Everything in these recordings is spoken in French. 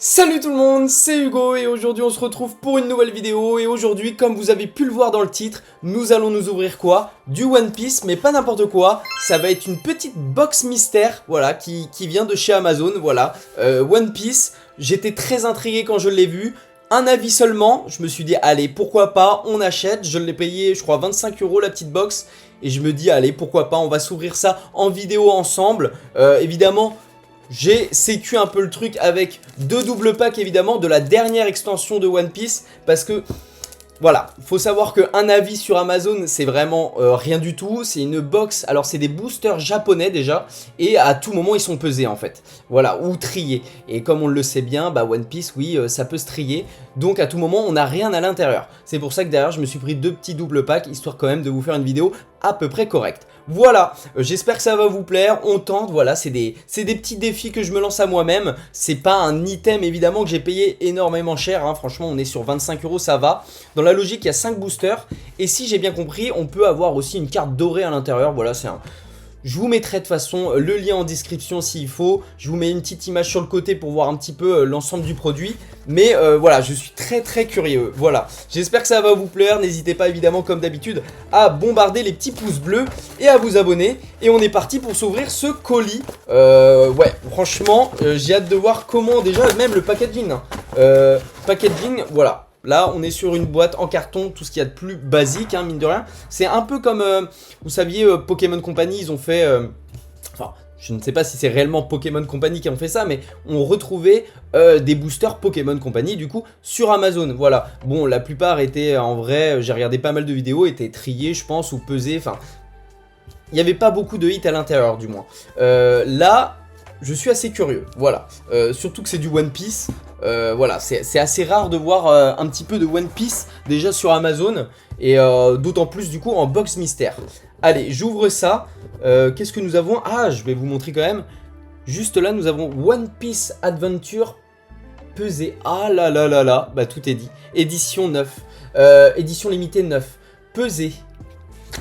Salut tout le monde, c'est Hugo et aujourd'hui on se retrouve pour une nouvelle vidéo. Et aujourd'hui, comme vous avez pu le voir dans le titre, nous allons nous ouvrir quoi? Du One Piece, mais pas n'importe quoi. Ça va être une petite box mystère, voilà, qui vient de chez Amazon, voilà. One Piece, j'étais très intrigué quand je l'ai vu. Un avis seulement, je me suis dit allez pourquoi pas, on achète. Je l'ai payé je crois 25 € la petite box. Et je me dis allez pourquoi pas, on va s'ouvrir ça en vidéo ensemble. Évidemment, j'ai sécu un peu le truc avec deux doubles packs évidemment de la dernière extension de One Piece. Parce que voilà, faut savoir qu'un avis sur Amazon c'est vraiment rien du tout. C'est une box, alors c'est des boosters japonais déjà. Et à tout moment ils sont pesés en fait. Voilà, ou triés. Et comme on le sait bien, bah One Piece oui ça peut se trier. Donc à tout moment on n'a rien à l'intérieur. C'est pour ça que derrière je me suis pris deux petits doubles packs. Histoire quand même de vous faire une vidéo à peu près correcte. Voilà, j'espère que ça va vous plaire, on tente, voilà, c'est des petits défis que je me lance à moi-même. C'est pas un item évidemment que j'ai payé énormément cher, hein. Franchement on est sur 25 €, ça va. Dans la logique il y a 5 boosters, et si j'ai bien compris, on peut avoir aussi une carte dorée à l'intérieur, voilà c'est un... Je vous mettrai de toute façon le lien en description s'il faut. Je vous mets une petite image sur le côté pour voir un petit peu l'ensemble du produit. Mais voilà, je suis très curieux. Voilà, j'espère que ça va vous plaire. N'hésitez pas évidemment comme d'habitude à bombarder les petits pouces bleus et à vous abonner. Et on est parti pour s'ouvrir ce colis. Ouais, franchement, j'ai hâte de voir comment déjà, même le packaging. Packaging, voilà. Là, on est sur une boîte en carton, tout ce qu'il y a de plus basique, hein, mine de rien. C'est un peu comme, vous saviez, Pokémon Company, ils ont fait... Enfin, je ne sais pas si c'est réellement Pokémon Company qui ont fait ça, mais on retrouvait des boosters Pokémon Company, du coup, sur Amazon. Voilà. Bon, la plupart étaient, en vrai, j'ai regardé pas mal de vidéos, étaient triés, je pense, ou pesés. Enfin, il n'y avait pas beaucoup de hits à l'intérieur, du moins. Là... Je suis assez curieux, voilà, surtout que c'est du One Piece, voilà, c'est assez rare de voir un petit peu de One Piece déjà sur Amazon, et d'autant plus du coup en box mystère. Allez, j'ouvre ça, qu'est-ce que nous avons? Ah, je vais vous montrer quand même, juste là nous avons One Piece Adventure pesé, ah là là là là, bah tout est dit, édition 9, édition limitée 9, pesé.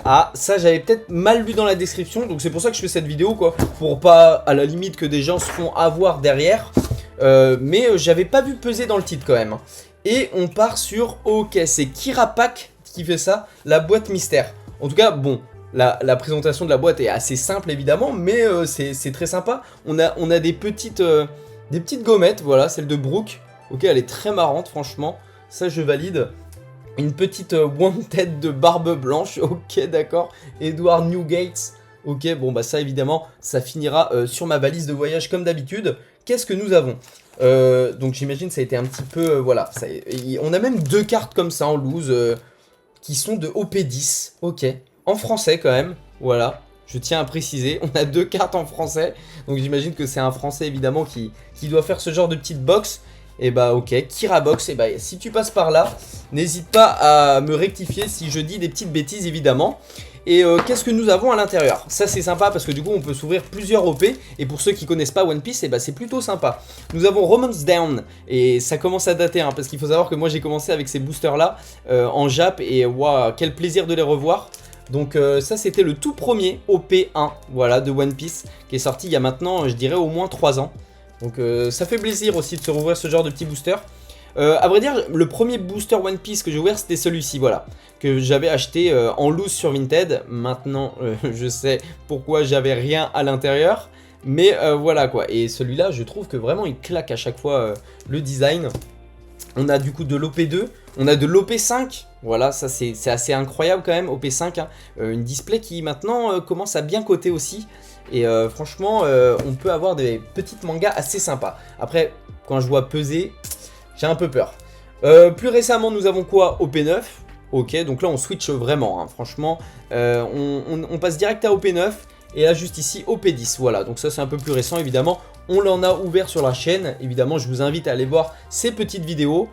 Ah, ça j'avais peut-être mal lu dans la description, donc c'est pour ça que je fais cette vidéo quoi, pour pas à la limite que des gens se font avoir derrière, mais j'avais pas vu peser dans le titre quand même. Et on part sur, ok, c'est Kirapak qui fait ça, la boîte mystère. En tout cas, bon, la présentation de la boîte est assez simple évidemment, mais c'est très sympa. On a des petites gommettes, voilà, celle de Brooke, ok, elle est très marrante franchement, ça je valide. Une petite Wanted de barbe blanche, ok d'accord, Edward Newgates, ok bon bah ça évidemment ça finira sur ma valise de voyage comme d'habitude. Qu'est-ce que nous avons? Donc j'imagine ça a été un petit peu, voilà, on a même deux cartes comme ça en loose qui sont de OP10, ok, en français quand même, voilà. Je tiens à préciser, on a deux cartes en français, donc j'imagine que c'est un français évidemment qui doit faire ce genre de petite box. Et bah ok, Kirabox, et bah si tu passes par là, n'hésite pas à me rectifier si je dis des petites bêtises évidemment. Et qu'est-ce que nous avons à l'intérieur? Ça c'est sympa parce que du coup on peut s'ouvrir plusieurs OP. Et pour ceux qui connaissent pas One Piece, et bah c'est plutôt sympa. Nous avons Romance Down, et ça commence à dater hein, parce qu'il faut savoir que moi j'ai commencé avec ces boosters là en Jap. Et waouh, quel plaisir de les revoir. Donc ça c'était le tout premier OP1, voilà, de One Piece, qui est sorti il y a maintenant je dirais au moins 3 ans. Donc ça fait plaisir aussi de se rouvrir ce genre de petits boosters. À vrai dire, le premier booster One Piece que j'ai ouvert c'était celui-ci, voilà, que j'avais acheté en loose sur Vinted. Maintenant je sais pourquoi j'avais rien à l'intérieur, mais voilà quoi. Et celui-là je trouve que vraiment il claque à chaque fois le design. On a du coup de l'OP2, on a de l'OP5, voilà, ça c'est assez incroyable quand même, OP5, hein. Une display qui maintenant commence à bien coter aussi. Et franchement, on peut avoir des petites mangas assez sympas. Après, quand je vois peser, j'ai un peu peur. Plus récemment, nous avons quoi? OP9. Ok, donc là, on switch vraiment. Hein. Franchement, on passe direct à OP9. Et là, juste ici, OP10. Voilà, donc ça, c'est un peu plus récent, évidemment. On l'en a ouvert sur la chaîne. Évidemment, je vous invite à aller voir ces petites vidéos.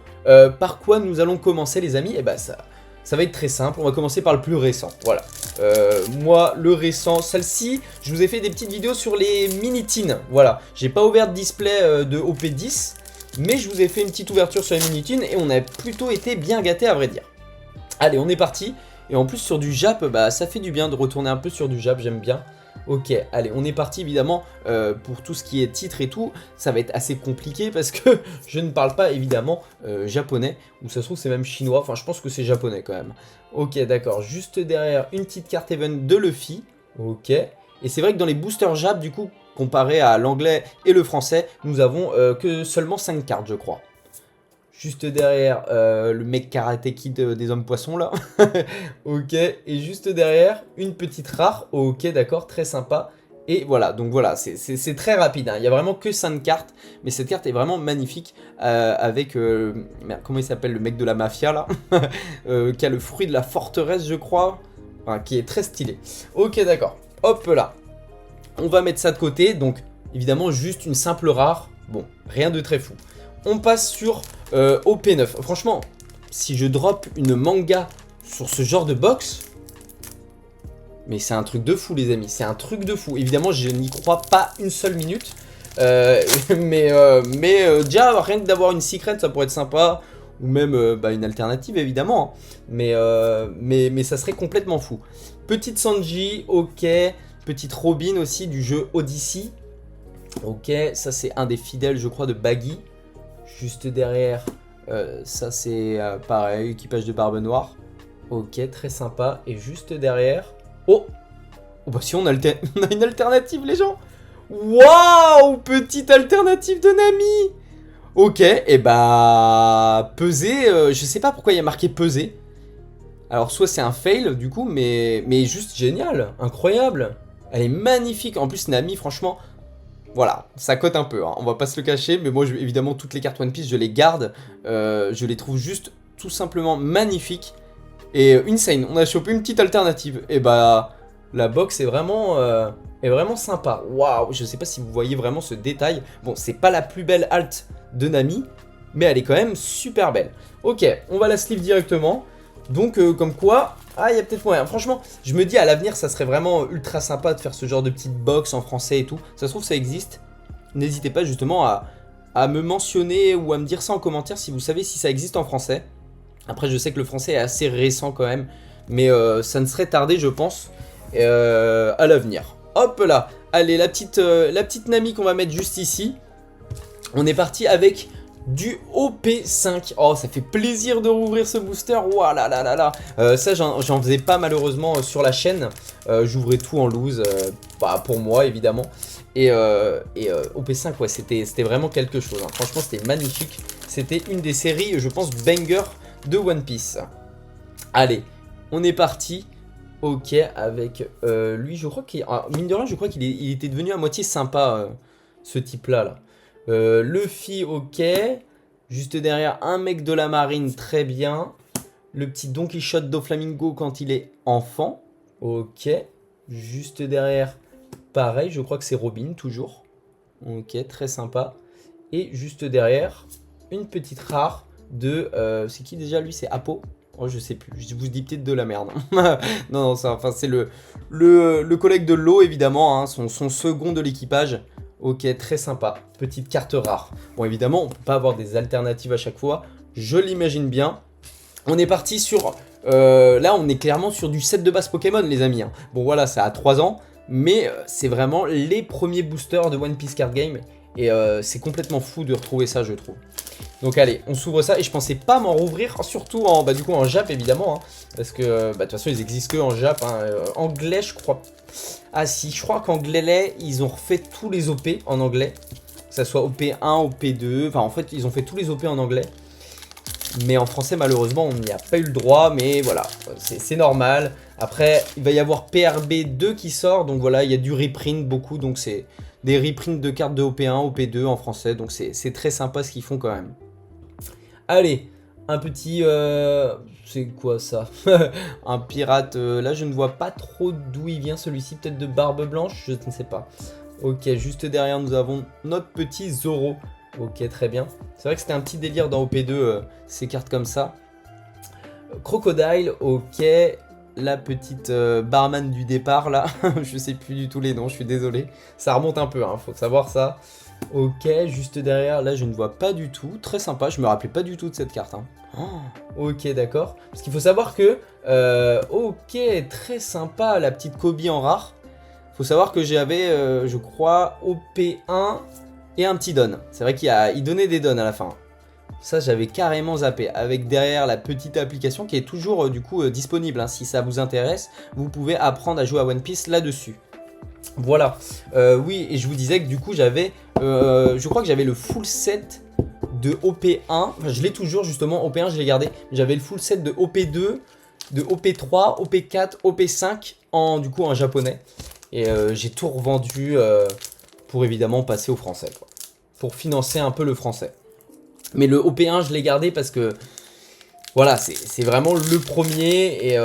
Par quoi nous allons commencer, les amis? Et bah, ça va être très simple, on va commencer par le plus récent, voilà. Moi, le récent, celle-ci, je vous ai fait des petites vidéos sur les mini-teens, voilà. J'ai pas ouvert de display de OP10, mais je vous ai fait une petite ouverture sur les mini-teens et on a plutôt été bien gâtés à vrai dire. Allez, on est parti, et en plus sur du Jap, bah ça fait du bien de retourner un peu sur du Jap, j'aime bien. Ok, allez, on est parti évidemment pour tout ce qui est titre et tout. Ça va être assez compliqué parce que je ne parle pas évidemment japonais. Ou ça se trouve c'est même chinois, enfin je pense que c'est japonais quand même. Ok, d'accord, juste derrière une petite carte event de Luffy. Ok, et c'est vrai que dans les boosters Jap du coup, comparé à l'anglais et le français, nous avons que seulement 5 cartes je crois. Juste derrière, le mec karaté kid des hommes poissons là. Ok, et juste derrière, une petite rare. Ok, d'accord, très sympa. Et voilà, donc voilà, c'est très rapide. Hein. Il n'y a vraiment que 5 cartes, mais cette carte est vraiment magnifique. Avec, merde, comment il s'appelle, le mec de la mafia là. Qui a le fruit de la forteresse, je crois. Enfin, qui est très stylé. Ok, d'accord, hop là. On va mettre ça de côté, donc évidemment juste une simple rare. Bon, rien de très fou. On passe sur OP9. Franchement, si je drop une manga sur ce genre de box, mais c'est un truc de fou les amis, c'est un truc de fou. Évidemment, je n'y crois pas une seule minute. Mais déjà, rien que d'avoir une secret, ça pourrait être sympa. Ou même une alternative évidemment. Mais ça serait complètement fou. Petite Sanji, ok. Petite Robin aussi du jeu Odyssey. Ok, ça c'est un des fidèles je crois de Baggy. Juste derrière, ça c'est pareil, équipage de Barbe Noire. Ok, très sympa. Et juste derrière... Oh, bah si on a une alternative les gens. Waouh, petite alternative de Nami. Ok, et bah... Peser, je sais pas pourquoi il y a marqué peser. Alors soit c'est un fail du coup, mais juste génial, incroyable. Elle est magnifique, en plus Nami franchement... Voilà, ça cote un peu, hein. On va pas se le cacher, mais moi évidemment toutes les cartes One Piece je les garde, je les trouve juste tout simplement magnifiques. Et insane, on a chopé une petite alternative, et bah la box est vraiment sympa. Waouh, je sais pas si vous voyez vraiment ce détail, bon c'est pas la plus belle alt de Nami, mais elle est quand même super belle. Ok, on va la sleeve directement, donc comme quoi... Ah, il y a peut-être moyen. Franchement, je me dis à l'avenir, ça serait vraiment ultra sympa de faire ce genre de petite box en français et tout. Ça se trouve, ça existe. N'hésitez pas justement à me mentionner ou à me dire ça en commentaire si vous savez si ça existe en français. Après, je sais que le français est assez récent quand même. Mais ça ne serait tardé, je pense, à l'avenir. Hop là. Allez, la petite Nami qu'on va mettre juste ici. On est parti avec... du OP5. Oh, ça fait plaisir de rouvrir ce booster. Ouah là là là là. Ça, j'en faisais pas malheureusement sur la chaîne. J'ouvrais tout en loose. Pour moi, évidemment. Et OP5, ouais, c'était vraiment quelque chose. Hein. Franchement, c'était magnifique. C'était une des séries, je pense, banger de One Piece. Allez, on est parti. Ok, avec lui, je crois qu'il... mine de rien, je crois qu'il était devenu à moitié sympa, ce type-là, là. Luffy, ok. Juste derrière, un mec de la marine, très bien. Le petit Don Quichotte Doflamingo quand il est enfant. Ok. Juste derrière, pareil, je crois que c'est Robin, toujours. Ok, très sympa. Et juste derrière, une petite rare de... c'est qui déjà lui? C'est Apo? Oh, je sais plus, je vous dis peut-être de la merde. Non, c'est le collègue de l'eau, évidemment, hein, son second de l'équipage. Ok, très sympa. Petite carte rare. Bon, évidemment, on peut pas avoir des alternatives à chaque fois. Je l'imagine bien. On est parti sur... là, on est clairement sur du set de base Pokémon, les amis. Hein. Bon, voilà, ça a 3 ans. Mais c'est vraiment les premiers boosters de One Piece Card Game. Et c'est complètement fou de retrouver ça, je trouve. Donc allez, on s'ouvre ça. Et je pensais pas m'en rouvrir, surtout en, du coup, en Jap, évidemment. Hein, parce que, de toute façon, ils existent que en Jap. Hein. Anglais, je crois... Ah si, je crois qu'anglais, ils ont refait tous les OP en anglais. Que ça soit OP1, OP2. Enfin, en fait, ils ont fait tous les OP en anglais. Mais en français, malheureusement, on n'y a pas eu le droit. Mais voilà, c'est normal. Après, il va y avoir PRB2 qui sort. Donc voilà, il y a du reprint, beaucoup. Donc c'est des reprints de cartes de OP1, OP2 en français. Donc c'est très sympa ce qu'ils font quand même. Allez, un petit... c'est quoi ça? Un pirate, là je ne vois pas trop d'où il vient celui-ci, peut-être de Barbe Blanche, je ne sais pas. Ok, juste derrière nous avons notre petit Zoro. Ok, très bien. C'est vrai que c'était un petit délire dans OP2, ces cartes comme ça. Crocodile, ok. La petite barman du départ là, je sais plus du tout les noms, je suis désolé. Ça remonte un peu, hein, faut savoir ça. Ok, juste derrière, là je ne vois pas du tout. Très sympa, je me rappelais pas du tout de cette carte. Hein. Oh, ok, d'accord. Parce qu'il faut savoir que... ok, très sympa, la petite Kobe en rare. Faut savoir que j'avais, je crois, OP1 et un petit don. C'est vrai qu'il donnait des dons à la fin. Ça, j'avais carrément zappé. Avec derrière la petite application qui est toujours du coup disponible. Hein. Si ça vous intéresse, vous pouvez apprendre à jouer à One Piece là-dessus. Voilà. Oui, et je vous disais que du coup, j'avais, je crois que j'avais le full set de OP1. Enfin, je l'ai toujours justement. OP1, je l'ai gardé. J'avais le full set de OP2, de OP3, OP4, OP5 du coup en japonais. Et j'ai tout revendu pour évidemment passer au français, quoi. Pour financer un peu le français. Mais le OP1, je l'ai gardé parce que voilà, c'est vraiment le premier et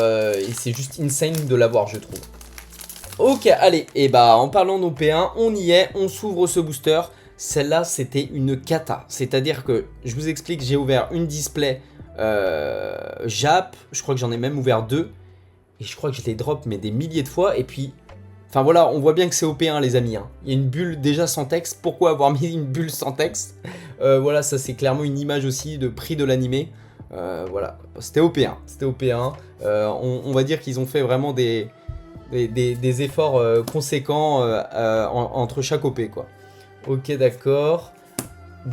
c'est juste insane de l'avoir, je trouve. Ok, allez, et bah en parlant d'OP1, on y est, on s'ouvre ce booster. Celle-là, c'était une cata. C'est-à-dire que, je vous explique, j'ai ouvert une display Jap, je crois que j'en ai même ouvert 2. Et je crois que je les drop mais des milliers de fois. Et puis, enfin voilà, on voit bien que c'est OP1 les amis. Hein. Il y a une bulle déjà sans texte. Pourquoi avoir mis une bulle sans texte? Voilà, ça c'est clairement une image aussi de prix de l'animé. Voilà, c'était OP1. C'était OP1. On va dire qu'ils ont fait vraiment des efforts conséquents entre chaque OP quoi. Ok, d'accord.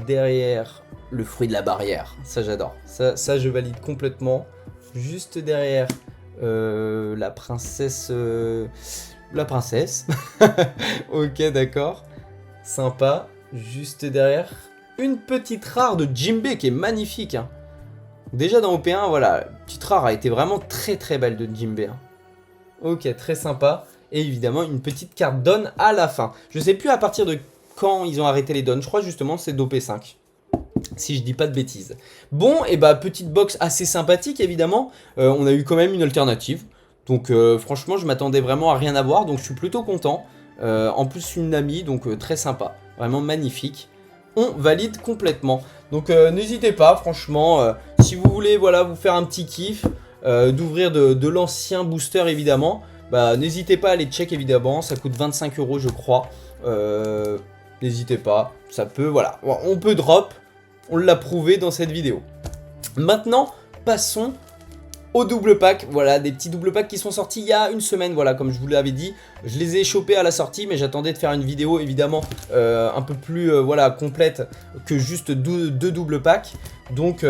Derrière, le fruit de la barrière. Ça j'adore. Ça je valide complètement. Juste derrière, la princesse... La princesse. Ok, d'accord. Sympa. Juste derrière, une petite rare de Jinbei qui est magnifique. Hein. Déjà dans OP1, voilà, petite rare a été vraiment très très belle de Jinbei. Hein. Ok, très sympa. Et évidemment, une petite carte donne à la fin. Je sais plus à partir de quand ils ont arrêté les dons. Je crois justement c'est d'OP5. Si je dis pas de bêtises. Bon, et bah petite box assez sympathique évidemment. On a eu quand même une alternative. Donc franchement, je m'attendais vraiment à rien avoir. Donc je suis plutôt content. En plus une amie, donc très sympa. Vraiment magnifique. On valide complètement. Donc n'hésitez pas, franchement. Si vous voulez voilà, vous faire un petit kiff. D'ouvrir de l'ancien booster évidemment. Bah n'hésitez pas à aller check évidemment. Ça coûte 25 € je crois. N'hésitez pas. Ça peut, voilà. On peut drop. On l'a prouvé dans cette vidéo. Maintenant, passons au double pack. Voilà, des petits double packs qui sont sortis il y a une semaine. Voilà, comme je vous l'avais dit. Je les ai chopés à la sortie, mais j'attendais de faire une vidéo, évidemment, un peu plus voilà, complète que juste deux double packs. Donc,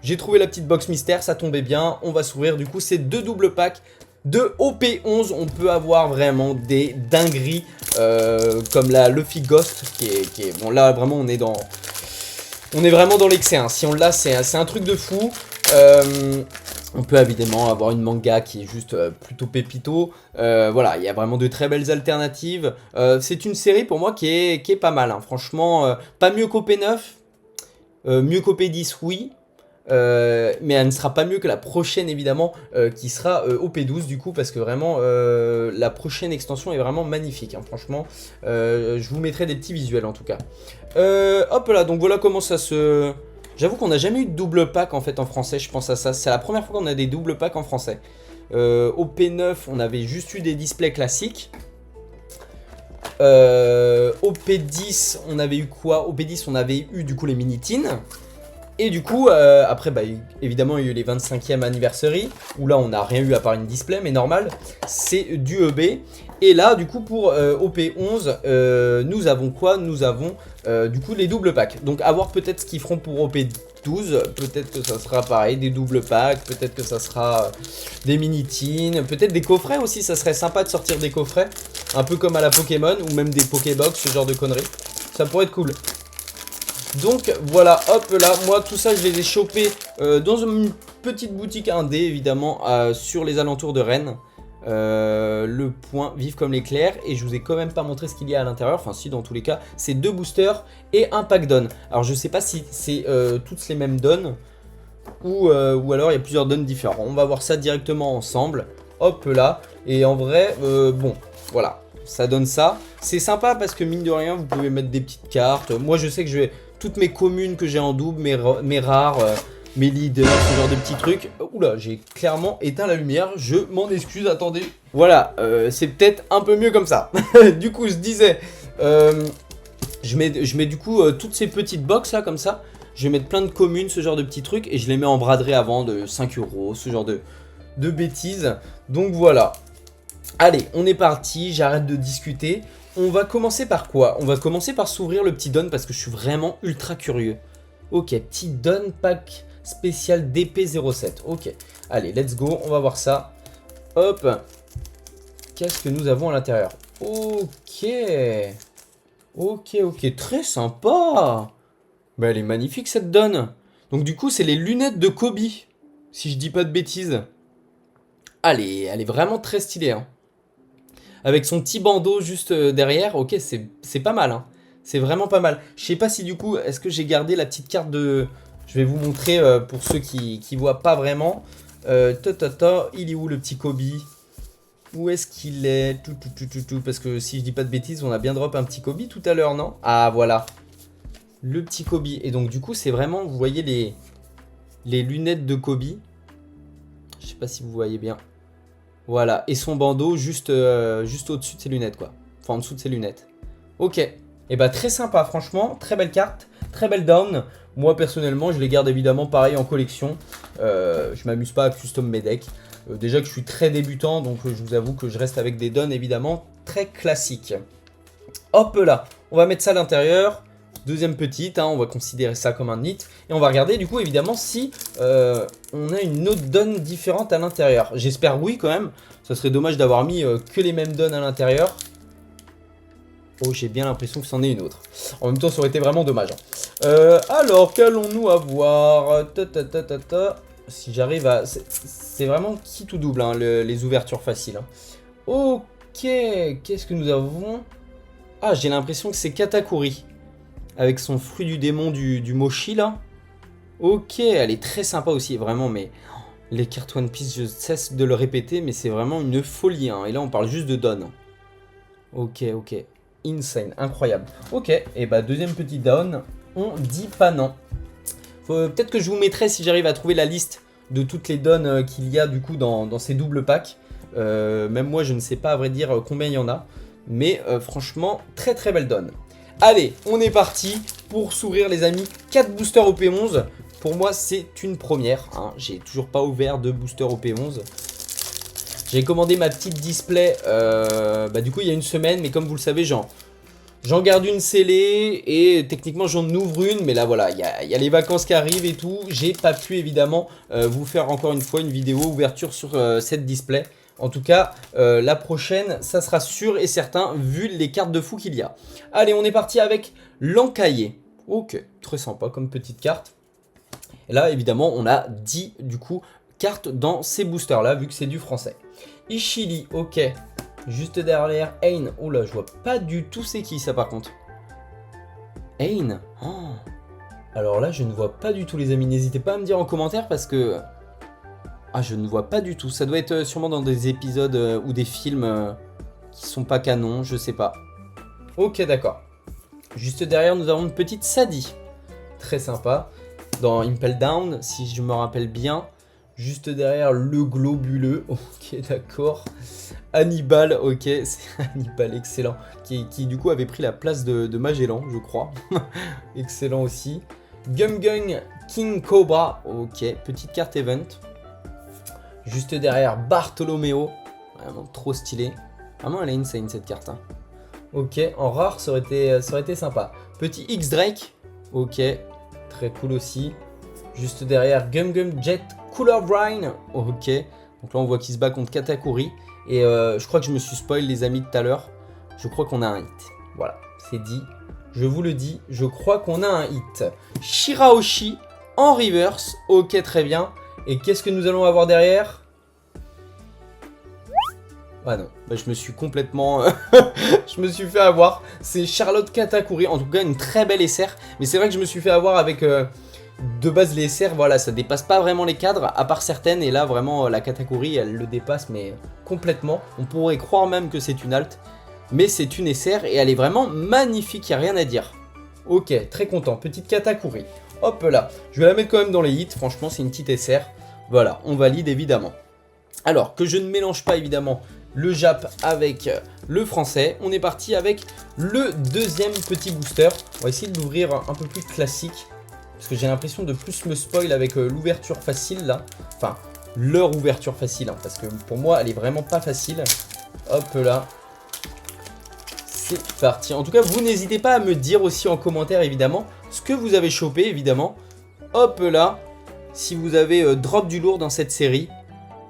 j'ai trouvé la petite box mystère, ça tombait bien. On va s'ouvrir, du coup, ces deux double packs de OP11. On peut avoir vraiment des dingueries, comme la Luffy Ghost, qui est... Bon, là, vraiment, on est vraiment dans l'excès, hein. Si on l'a, c'est un truc de fou. On peut évidemment avoir une manga qui est juste plutôt pépito. Voilà, il y a vraiment de très belles alternatives. C'est une série pour moi qui est pas mal. Hein. Franchement, pas mieux qu'OP9. Mieux qu'OP10, oui. Mais elle ne sera pas mieux que la prochaine évidemment qui sera OP12 du coup parce que vraiment la prochaine extension est vraiment magnifique hein, franchement je vous mettrai des petits visuels en tout cas hop là donc voilà comment ça se... J'avoue qu'on n'a jamais eu de double pack en fait en français, je pense à ça, c'est la première fois qu'on a des double packs en français. OP9 on avait juste eu des displays classiques. OP10 on avait eu quoi? OP10 on avait eu du coup les mini-teens. Et du coup, après, bah, évidemment, il y a eu les 25e anniversary, où là, on n'a rien eu à part une display, mais normal, c'est du EB. Et là, du coup, pour OP11, nous avons quoi? Nous avons, du coup, les doubles packs. Donc, à voir peut-être ce qu'ils feront pour OP12, peut-être que ça sera pareil, des doubles packs, peut-être que ça sera des mini-teens, peut-être des coffrets aussi, ça serait sympa de sortir des coffrets, un peu comme à la Pokémon, ou même des Pokébox, ce genre de conneries. Ça pourrait être cool. Donc voilà, hop là, moi tout ça je les ai chopés dans une petite boutique indé évidemment sur les alentours de Rennes. Le point vif comme l'éclair et je vous ai quand même pas montré ce qu'il y a à l'intérieur, enfin si dans tous les cas c'est 2 boosters et un pack don. Alors je sais pas si c'est toutes les mêmes dons ou alors il y a plusieurs dons différents, on va voir ça directement ensemble, hop là, et en vrai bon voilà. Ça donne ça, c'est sympa parce que mine de rien vous pouvez mettre des petites cartes, moi je sais que je vais... Toutes mes communes que j'ai en double, mes rares, mes leaders, ce genre de petits trucs. Oula, j'ai clairement éteint la lumière, je m'en excuse, attendez. Voilà, c'est peut-être un peu mieux comme ça. Du coup, je disais, je mets du coup toutes ces petites box là, comme ça. Je vais mettre plein de communes, ce genre de petits trucs, et je les mets en braderie avant de 5 €, ce genre de bêtises. Donc voilà. Allez, on est parti, j'arrête de discuter. On va commencer par quoi? On va commencer par s'ouvrir le petit don parce que je suis vraiment ultra curieux. Ok, petit don pack spécial DP07. Ok, allez, let's go, on va voir ça. Hop. Qu'est-ce que nous avons à l'intérieur? Ok. Ok, très sympa. Bah, elle est magnifique cette donne. Donc du coup, c'est les lunettes de Kobe, si je dis pas de bêtises. Allez, elle est vraiment très stylée, hein. Avec son petit bandeau juste derrière, ok, c'est pas mal, hein. C'est vraiment pas mal. Je sais pas si du coup, est-ce que j'ai gardé la petite carte de... Je vais vous montrer pour ceux qui voient pas vraiment. Il est où le petit Kobe? Où est-ce qu'il est? Parce que si je dis pas de bêtises, on a bien drop un petit Kobe tout à l'heure, non? Ah, voilà. Le petit Kobe. Et donc du coup, c'est vraiment, vous voyez les lunettes de Kobe. Je sais pas si vous voyez bien. Voilà, et son bandeau juste au-dessus de ses lunettes, quoi. Enfin, en dessous de ses lunettes. Ok, et bah très sympa, franchement, très belle carte, très belle down. Moi, personnellement, je les garde évidemment pareil en collection. Je m'amuse pas à custom mes decks. Déjà que je suis très débutant, donc je vous avoue que je reste avec des dons évidemment très classiques. Hop là, on va mettre ça à l'intérieur. Deuxième petite, hein, on va considérer ça comme un hit. Et on va regarder du coup évidemment si on a une autre donne différente à l'intérieur. J'espère oui quand même. Ça serait dommage d'avoir mis que les mêmes donnes à l'intérieur. Oh, j'ai bien l'impression que c'en est une autre. En même temps, ça aurait été vraiment dommage. Alors, qu'allons-nous avoir? Si j'arrive à... C'est vraiment kit ou double, hein, les ouvertures faciles. Hein. Ok, qu'est-ce que nous avons? Ah, j'ai l'impression que c'est Katakuri. Avec son fruit du démon du Mochi là. Ok, elle est très sympa aussi, vraiment, mais les cartes One Piece, je cesse de le répéter, mais c'est vraiment une folie, hein. Et là on parle juste de Don. Ok, insane, incroyable. Ok, et bah deuxième petit down, on dit pas non. Peut-être que je vous mettrai si j'arrive à trouver la liste de toutes les dons qu'il y a du coup dans ces doubles packs. Même moi je ne sais pas à vrai dire combien il y en a, mais franchement très très belle donne. Allez, on est parti pour s'ouvrir les amis, 4 boosters au P11. Pour moi, c'est une première. Hein. J'ai toujours pas ouvert de booster au P11. J'ai commandé ma petite display du coup il y a une semaine, mais comme vous le savez, j'en garde une scellée et techniquement j'en ouvre une. Mais là voilà, il y a les vacances qui arrivent et tout. J'ai pas pu évidemment vous faire encore une fois une vidéo ouverture sur cette display. En tout cas, la prochaine, ça sera sûr et certain, vu les cartes de fou qu'il y a. Allez, on est parti avec l'encaillé. Ok, très sympa comme petite carte. Et là, évidemment, on a 10, du coup, cartes dans ces boosters-là, vu que c'est du français. Ishili, ok. Juste derrière, Ain. Oh là, je vois pas du tout c'est qui, ça, par contre. Ain. Oh. Alors là, je ne vois pas du tout, les amis. N'hésitez pas à me dire en commentaire, parce que... Ah, je ne vois pas du tout. Ça doit être sûrement dans des épisodes ou des films qui sont pas canons, je sais pas. Ok, d'accord. Juste derrière, nous avons une petite Sadie. Très sympa. Dans Impel Down, si je me rappelle bien. Juste derrière, le globuleux. Ok, d'accord. Hannibal, ok. C'est Hannibal, excellent. Qui du coup avait pris la place de Magellan, je crois. Excellent aussi. Gum Gung King Cobra. Ok, petite carte event. Juste derrière, Bartolomeo. Vraiment trop stylé. Vraiment, elle est insane cette carte. Hein. Ok, en rare, ça aurait été sympa. Petit X-Drake. Ok, très cool aussi. Juste derrière, Gum Gum Jet Cooler Brine. Ok, donc là on voit qu'il se bat contre Katakuri. Et je crois que je me suis spoil les amis tout à l'heure. Je crois qu'on a un hit. Voilà, c'est dit. Je vous le dis, je crois qu'on a un hit. Shirahoshi en reverse. Ok, très bien. Et qu'est-ce que nous allons avoir derrière? Ah non, bah je me suis complètement... je me suis fait avoir. C'est Charlotte Katakuri, en tout cas une très belle SR. Mais c'est vrai que je me suis fait avoir avec... de base les SR, voilà, ça dépasse pas vraiment les cadres, à part certaines. Et là vraiment la Katakuri, elle le dépasse, mais complètement. On pourrait croire même que c'est une alt. Mais c'est une SR et elle est vraiment magnifique, il n'y a rien à dire. Ok, très content, petite Katakuri. Hop là, je vais la mettre quand même dans les hits, franchement c'est une petite SR. Voilà, on valide évidemment. Alors, que je ne mélange pas évidemment le Jap avec le français, on est parti avec le deuxième petit booster. On va essayer de l'ouvrir un peu plus classique, parce que j'ai l'impression de plus me spoil avec l'ouverture facile là. Enfin, leur ouverture facile, hein, parce que pour moi elle est vraiment pas facile. Hop là. C'est parti. En tout cas, vous n'hésitez pas à me dire aussi en commentaire, évidemment, ce que vous avez chopé, évidemment. Hop là. Si vous avez drop du lourd dans cette série.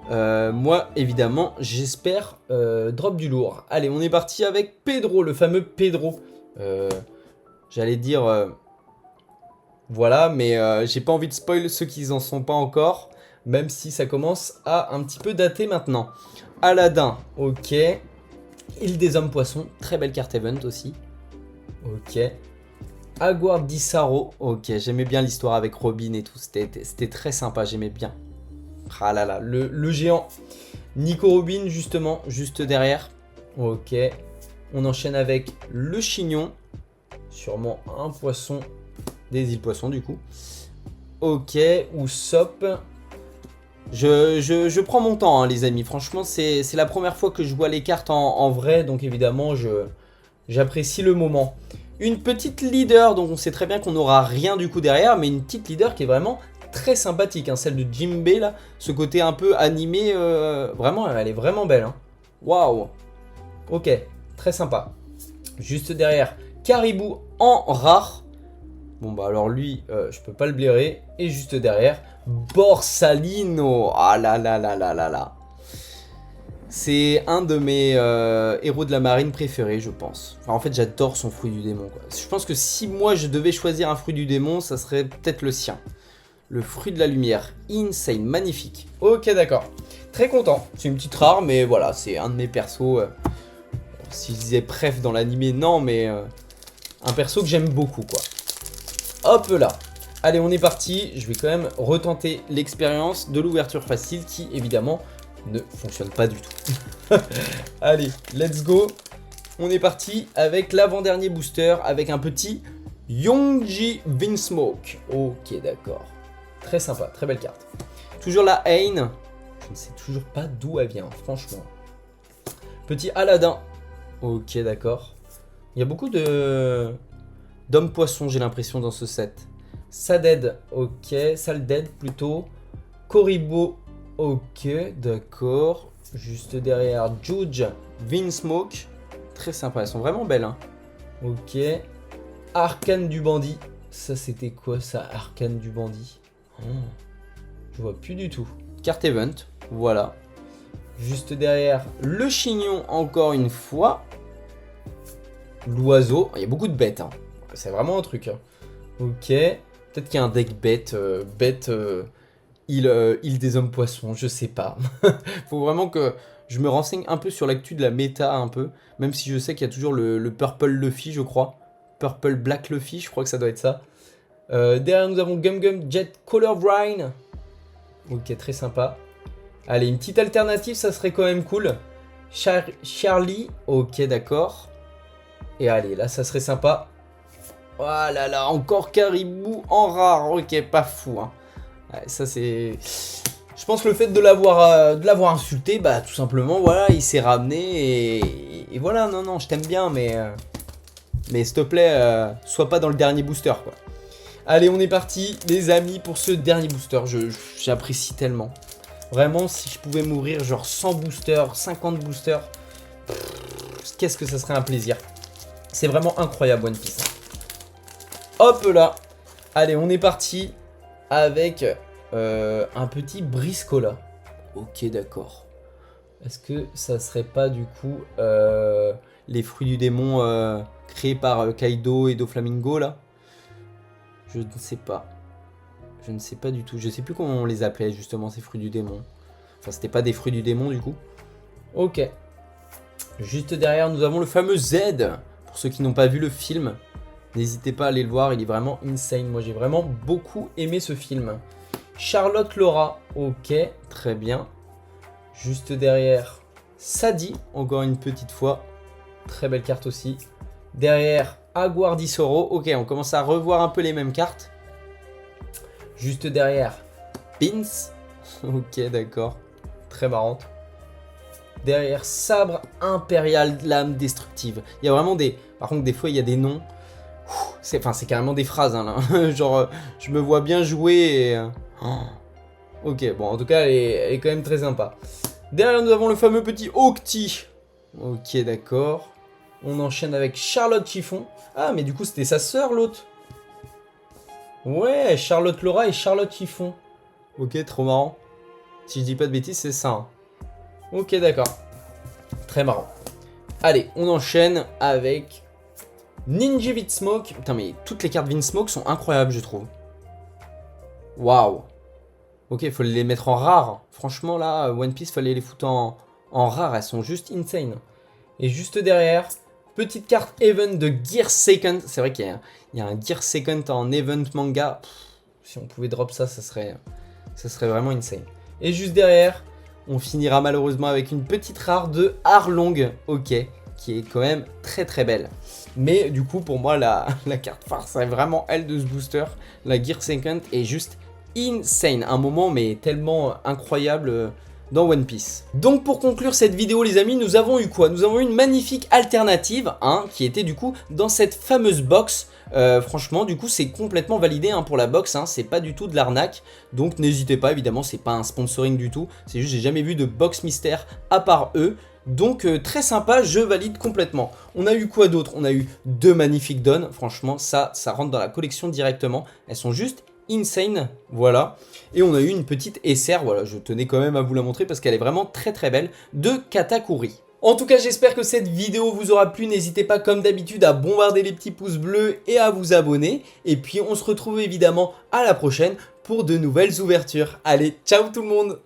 Moi, évidemment, j'espère drop du lourd. Allez, on est parti avec Pedro, le fameux Pedro. J'allais dire... voilà, mais j'ai pas envie de spoil ceux qui n'en sont pas encore. Même si ça commence à un petit peu dater maintenant. Aladdin, ok. Île des hommes poissons, très belle carte event aussi. Ok. Aguardisaro, ok. J'aimais bien l'histoire avec Robin et tout. C'était très sympa, j'aimais bien. Ah là là, le géant. Nico Robin, justement, juste derrière. Ok. On enchaîne avec le chignon. Sûrement un poisson des îles poissons, du coup. Ok. Ou Sop. Je prends mon temps, hein, les amis. Franchement, c'est la première fois que je vois les cartes en vrai. Donc, évidemment, j'apprécie le moment. Une petite leader. Donc, on sait très bien qu'on n'aura rien du coup derrière. Mais une petite leader qui est vraiment très sympathique. Hein, celle de Jimbei, là. Ce côté un peu animé. Vraiment, elle est vraiment belle. Hein. Waouh. Ok. Très sympa. Juste derrière, Caribou en rare. Bon, bah alors lui, je peux pas le blairer. Et juste derrière... Borsalino. Ah là là là là là là. C'est un de mes héros de la marine préférés, je pense. Enfin, en fait, j'adore son fruit du démon, quoi. Je pense que si moi je devais choisir un fruit du démon, ça serait peut-être le sien. Le fruit de la lumière. Insane, magnifique. Ok, d'accord. Très content. C'est une petite rare, mais voilà, c'est un de mes persos. Si je disais préf dans l'animé, non, mais un perso que j'aime beaucoup, quoi. Hop là. Allez, on est parti. Je vais quand même retenter l'expérience de l'ouverture facile qui, évidemment, ne fonctionne pas du tout. Allez, let's go. On est parti avec l'avant-dernier booster avec un petit Yongji Vinsmoke. Ok, d'accord. Très sympa, très belle carte. Toujours la Haine. Je ne sais toujours pas d'où elle vient, franchement. Petit Aladdin. Ok, d'accord. Il y a beaucoup d'hommes poissons, j'ai l'impression, dans ce set. Saded, ok. Salded plutôt. Koribo, ok, d'accord. Juste derrière, Juge, Vinsmoke. Très sympa, elles sont vraiment belles. Hein. Ok. Arcane du bandit. Ça, c'était quoi ça, Arcane du bandit? Je vois plus du tout. Carte event, voilà. Juste derrière, le chignon, encore une fois. L'oiseau. Il y a beaucoup de bêtes. Hein. C'est vraiment un truc. Hein. Ok. Peut-être qu'il y a un deck bête, île des hommes poissons, je sais pas. Faut vraiment que je me renseigne un peu sur l'actu de la méta, un peu. Même si je sais qu'il y a toujours le Purple Luffy, je crois. Purple Black Luffy, je crois que ça doit être ça. Derrière, nous avons Gum Gum Jet Color Brine. Ok, très sympa. Allez, une petite alternative, ça serait quand même cool. Charlie, ok, d'accord. Et allez, là, ça serait sympa. Oh là là, encore Caribou en rare. Ok, pas fou. Hein. Ouais, ça c'est... Je pense que le fait de l'avoir insulté, bah tout simplement, voilà, il s'est ramené et voilà, non, je t'aime bien, mais s'il te plaît, sois pas dans le dernier booster, quoi. Allez, on est parti, les amis, pour ce dernier booster. J'apprécie tellement. Vraiment, si je pouvais m'ouvrir genre 100 boosters, 50 boosters, qu'est-ce que ça serait un plaisir. C'est vraiment incroyable, One Piece. Hop là. Allez, on est parti avec un petit Briscola. Ok, d'accord. Est-ce que ça serait pas du coup les fruits du démon créés par Kaido et Doflamingo là? Je ne sais pas. Je ne sais pas du tout. Je sais plus comment on les appelait justement ces fruits du démon. Enfin, c'était pas des fruits du démon du coup. Ok. Juste derrière, nous avons le fameux Z. Pour ceux qui n'ont pas vu le film, n'hésitez pas à aller le voir, il est vraiment insane. Moi, j'ai vraiment beaucoup aimé ce film. Charlotte Laura, ok, très bien. Juste derrière, Sadie, encore une petite fois. Très belle carte aussi. Derrière, Aguardisoro. Ok, on commence à revoir un peu les mêmes cartes. Juste derrière, Pins. Ok, d'accord. Très marrante. Derrière, Sabre Impérial de l'âme destructive. Il y a vraiment des... Par contre, des fois, il y a des noms. C'est carrément des phrases, hein, là. Genre, je me vois bien jouer et... Ok, bon, en tout cas, elle est quand même très sympa. Derrière, nous avons le fameux petit Octi. Ok, d'accord. On enchaîne avec Charlotte Chiffon. Ah, mais du coup, c'était sa sœur, l'autre. Ouais, Charlotte Laura et Charlotte Chiffon. Ok, trop marrant. Si je dis pas de bêtises, c'est ça. Hein. Ok, d'accord. Très marrant. Allez, on enchaîne avec Ninja Smoke. Putain, mais toutes les cartes Smoke sont incroyables, je trouve. Waouh. Ok, il faut les mettre en rare. Franchement, là, One Piece, fallait les foutre en rare. Elles sont juste insane. Et juste derrière, petite carte event de Gear Second. C'est vrai qu'il y a un Gear Second en event manga. Pff, si on pouvait drop ça, ça serait vraiment insane. Et juste derrière, on finira malheureusement avec une petite rare de Arlong. Ok, qui est quand même très très belle. Mais du coup, pour moi, la carte phare, c'est vraiment elle de ce booster. La Gear Second est juste insane. Un moment, mais tellement incroyable dans One Piece. Donc pour conclure cette vidéo les amis, nous avons eu quoi? Nous avons eu une magnifique alternative, hein, qui était du coup dans cette fameuse box. Franchement du coup c'est complètement validé hein, pour la box, hein, c'est pas du tout de l'arnaque. Donc n'hésitez pas, évidemment c'est pas un sponsoring du tout. C'est juste j'ai jamais vu de box mystère à part eux. Donc très sympa, je valide complètement. On a eu quoi d'autre? On a eu deux magnifiques dons. Franchement ça rentre dans la collection directement. Elles sont juste insane, voilà. Et on a eu une petite SR, voilà, je tenais quand même à vous la montrer parce qu'elle est vraiment très très belle, de Katakuri. En tout cas, j'espère que cette vidéo vous aura plu. N'hésitez pas comme d'habitude à bombarder les petits pouces bleus et à vous abonner. Et puis on se retrouve évidemment à la prochaine pour de nouvelles ouvertures. Allez, ciao tout le monde!